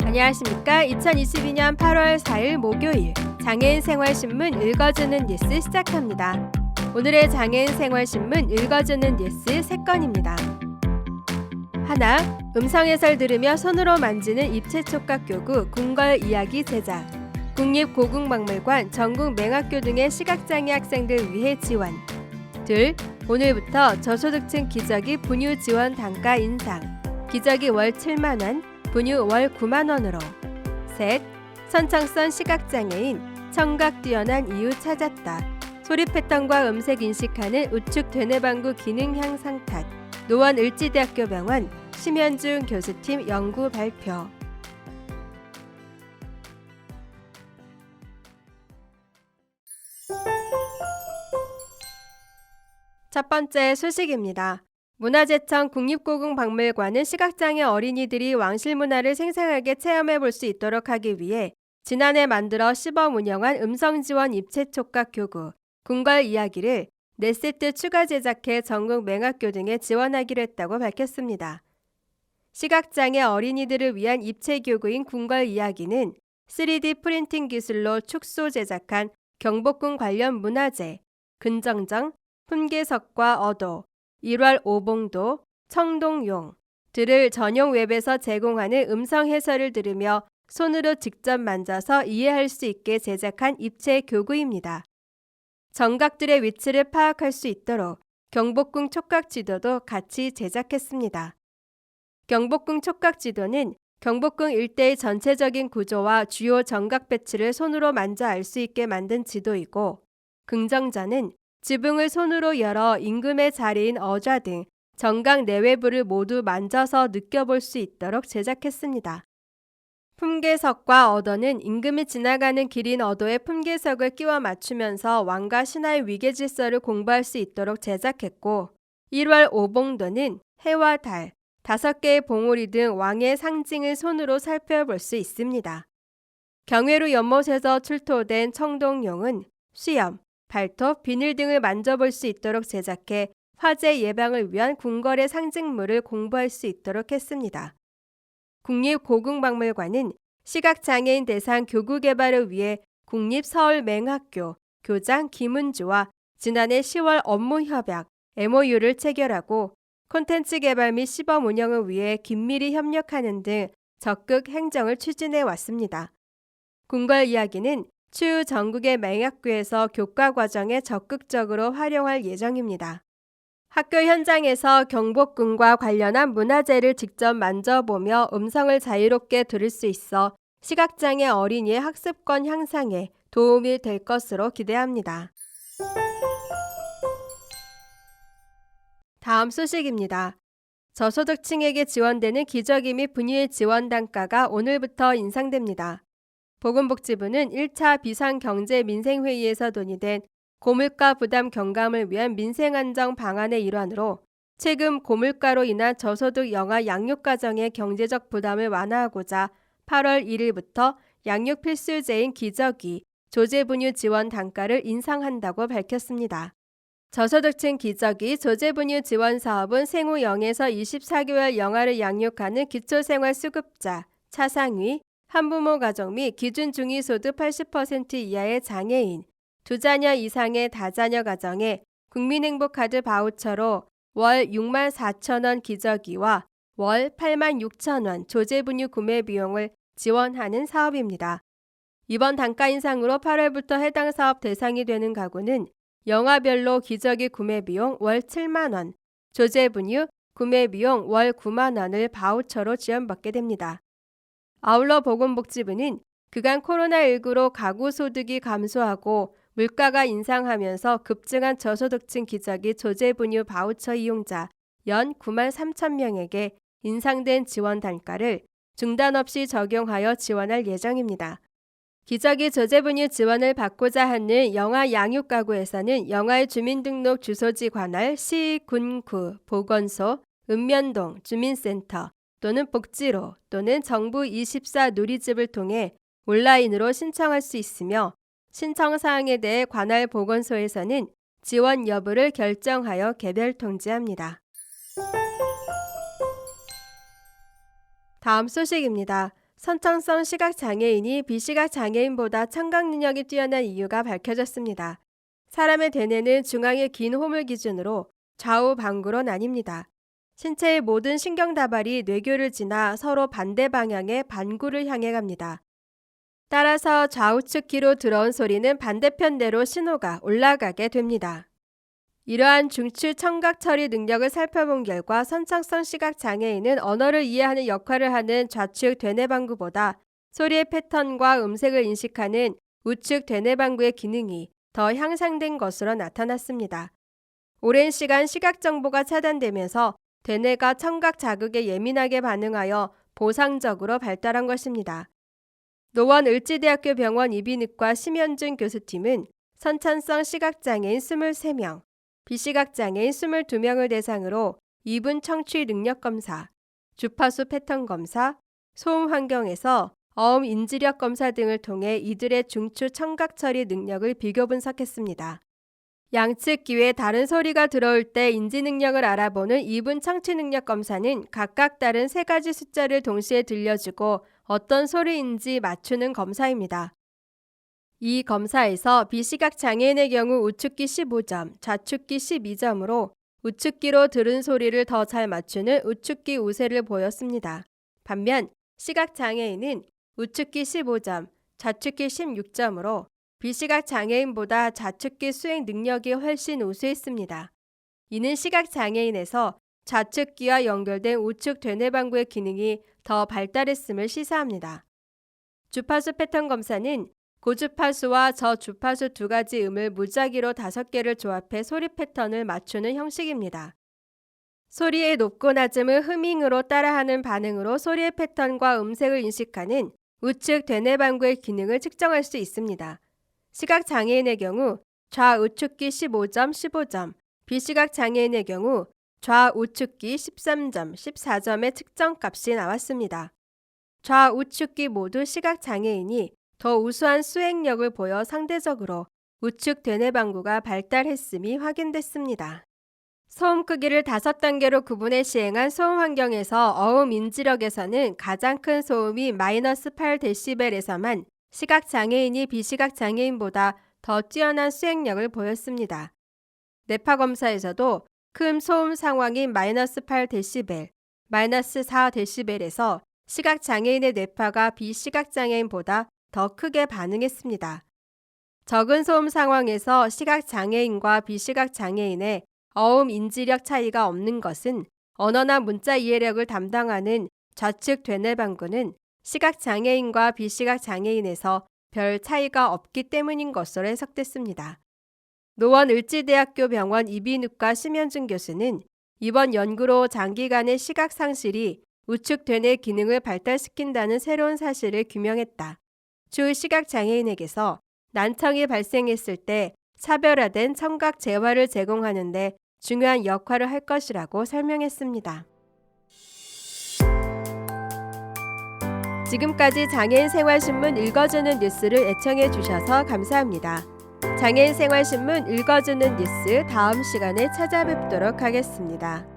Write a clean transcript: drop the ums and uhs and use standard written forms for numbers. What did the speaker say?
안녕하십니까. 2022년 8월 4일 목요일 장애인 생활신문 읽어주는 뉴스 시작합니다. 오늘의 장애인 생활신문 읽어주는 뉴스 3건입니다. 하나, 음성해설 들으며 손으로 만지는 입체촉각교구 궁궐 이야기 제작. 국립고궁박물관, 전국맹학교 등의 시각장애 학생들 위해 지원. 둘, 오늘부터 저소득층 기저귀 분유 지원 단가 인상. 기저귀 월 7만원, 분유 월 9만원으로. 셋, 선창선 시각장애인 청각 뛰어난 이유 찾았다. 소리 패턴과 음색 인식하는 우측 되뇌방구 기능 향상 탓. 노원 을지대학교 병원 심현중 교수팀 연구 발표. 첫 번째 소식입니다. 문화재청 국립고궁박물관은 시각장애 어린이들이 왕실문화를 생생하게 체험해 볼 수 있도록 하기 위해 지난해 만들어 시범 운영한 음성지원 입체촉각교구 궁궐 이야기를 4세트 추가 제작해 전국 맹학교 등에 지원하기로 했다고 밝혔습니다. 시각장애 어린이들을 위한 입체교구인 궁궐 이야기는 3D 프린팅 기술로 축소 제작한 경복궁 관련 문화재, 근정정, 품계석과 어도, 1월 오봉도, 청동용들을 전용 웹에서 제공하는 음성 해설을 들으며 손으로 직접 만져서 이해할 수 있게 제작한 입체 교구입니다. 정각들의 위치를 파악할 수 있도록 경복궁 촉각지도도 같이 제작했습니다. 경복궁 촉각지도는 경복궁 일대의 전체적인 구조와 주요 정각 배치를 손으로 만져 알 수 있게 만든 지도이고, 긍정전은 지붕을 손으로 열어 임금의 자리인 어좌 등 정각 내외부를 모두 만져서 느껴볼 수 있도록 제작했습니다. 품계석과 어도는 임금이 지나가는 길인 어도에 품계석을 끼워 맞추면서 왕과 신하의 위계질서를 공부할 수 있도록 제작했고, 1월 오봉도는 해와 달, 5개의 봉우리 등 왕의 상징을 손으로 살펴볼 수 있습니다. 경회로 연못에서 출토된 청동용은 수염, 발톱, 비늘 등을 만져볼 수 있도록 제작해 화재 예방을 위한 궁궐의 상징물을 공부할 수 있도록 했습니다. 국립고궁박물관은 시각장애인 대상 교구 개발을 위해 국립서울맹학교 교장 김은주와 지난해 10월 업무협약 MOU를 체결하고 콘텐츠 개발 및 시범 운영을 위해 긴밀히 협력하는 등 적극 행정을 추진해 왔습니다. 궁궐 이야기는 추후 전국의 맹학교에서 교과 과정에 적극적으로 활용할 예정입니다. 학교 현장에서 경복궁과 관련한 문화재를 직접 만져보며 음성을 자유롭게 들을 수 있어 시각장애 어린이의 학습권 향상에 도움이 될 것으로 기대합니다. 다음 소식입니다. 저소득층에게 지원되는 기저귀 및 분유의 지원 단가가 오늘부터 인상됩니다. 보건복지부는 1차 비상경제민생회의에서 논의된 고물가 부담 경감을 위한 민생안정 방안의 일환으로 최근 고물가로 인한 저소득 영아 양육가정의 경제적 부담을 완화하고자 8월 1일부터 양육 필수제인 기저귀, 조제분유 지원 단가를 인상한다고 밝혔습니다. 저소득층 기저귀, 조제분유 지원 사업은 생후 0에서 24개월 영아를 양육하는 기초생활수급자, 차상위, 한부모 가정 및 기준 중위소득 80% 이하의 장애인, 2자녀 이상의 다자녀 가정에 국민행복카드 바우처로 월 64,000원 기저귀와 월 86,000원 조제분유 구매 비용을 지원하는 사업입니다. 이번 단가 인상으로 8월부터 해당 사업 대상이 되는 가구는 영아별로 기저귀 구매 비용 월 7만원, 조제분유 구매 비용 월 9만원을 바우처로 지원받게 됩니다. 아울러 보건복지부는 그간 코로나19로 가구 소득이 감소하고 물가가 인상하면서 급증한 저소득층 기저귀 조제분유 바우처 이용자 연 9만 3천 명에게 인상된 지원 단가를 중단 없이 적용하여 지원할 예정입니다. 기저귀 조제분유 지원을 받고자 하는 영아 양육 가구에서는 영아의 주민등록 주소지 관할 시, 군, 구, 보건소, 읍면동, 주민센터 또는 복지로 또는 정부 24 누리집을 통해 온라인으로 신청할 수 있으며 신청 사항에 대해 관할 보건소에서는 지원 여부를 결정하여 개별 통지합니다. 다음 소식입니다. 선천성 시각장애인이 비시각장애인보다 청각 능력이 뛰어난 이유가 밝혀졌습니다. 사람의 대뇌는 중앙의 긴 호물 기준으로 좌우 방구로 나뉩니다. 신체의 모든 신경다발이 뇌교를 지나 서로 반대 방향의 반구를 향해 갑니다. 따라서 좌우측 귀로 들어온 소리는 반대편 뇌로 신호가 올라가게 됩니다. 이러한 중추 청각 처리 능력을 살펴본 결과 선천성 시각장애인은 언어를 이해하는 역할을 하는 좌측 대뇌방구보다 소리의 패턴과 음색을 인식하는 우측 대뇌방구의 기능이 더 향상된 것으로 나타났습니다. 오랜 시간 시각 정보가 차단되면서 대뇌가 청각 자극에 예민하게 반응하여 보상적으로 발달한 것입니다. 노원 을지대학교 병원 이비인후과 심현준 교수팀은 선천성 시각장애인 23명, 비시각장애인 22명을 대상으로 이분 청취 능력 검사, 주파수 패턴 검사, 소음 환경에서 어음 인지력 검사 등을 통해 이들의 중추 청각 처리 능력을 비교 분석했습니다. 양측 귀에 다른 소리가 들어올 때 인지 능력을 알아보는 이분 청취 능력 검사는 각각 다른 3가지 숫자를 동시에 들려주고 어떤 소리인지 맞추는 검사입니다. 이 검사에서 비시각 장애인의 경우 우측귀 15점, 좌측귀 12점으로 우측귀로 들은 소리를 더 잘 맞추는 우측귀 우세를 보였습니다. 반면 시각 장애인은 우측귀 15점, 좌측귀 16점으로 비시각 장애인보다 좌측귀 수행 능력이 훨씬 우수했습니다. 이는 시각 장애인에서 좌측귀와 연결된 우측 대뇌방구의 기능이 더 발달했음을 시사합니다. 주파수 패턴 검사는 고주파수와 저주파수 2가지 음을 무작위로 5개를 조합해 소리 패턴을 맞추는 형식입니다. 소리의 높고 낮음을 흐밍으로 따라하는 반응으로 소리의 패턴과 음색을 인식하는 우측 대뇌방구의 기능을 측정할 수 있습니다. 시각 장애인의 경우 좌우측귀 15점, 15점, 비시각 장애인의 경우 좌우측귀 13점, 14점의 측정값이 나왔습니다. 좌우측귀 모두 시각 장애인이 더 우수한 수행력을 보여 상대적으로 우측 대뇌방구가 발달했음이 확인됐습니다. 소음 크기를 5단계로 구분해 시행한 소음 환경에서 어음 인지력에서는 가장 큰 소음이 마이너스 8dB에서만 시각 장애인이 비시각 장애인보다 더 뛰어난 수행력을 보였습니다. 뇌파 검사에서도 큰 소음 상황인 마이너스 8dB, 마이너스 4dB에서 시각 장애인의 뇌파가 비시각 장애인보다 더 크게 반응했습니다. 적은 소음 상황에서 시각 장애인과 비시각 장애인의 어음 인지력 차이가 없는 것은 언어나 문자 이해력을 담당하는 좌측 대뇌방구는 시각 장애인과 비시각 장애인에서 별 차이가 없기 때문인 것으로 해석됐습니다. 노원 을지대학교 병원 이비인후과 심현준 교수는 이번 연구로 장기간의 시각 상실이 우측 대뇌 기능을 발달시킨다는 새로운 사실을 규명했다. 주 시각 장애인에게서 난청이 발생했을 때 차별화된 청각 재활을 제공하는 데 중요한 역할을 할 것이라고 설명했습니다. 지금까지 장애인 생활신문 읽어주는 뉴스를 애청해 주셔서 감사합니다. 장애인 생활신문 읽어주는 뉴스 다음 시간에 찾아뵙도록 하겠습니다.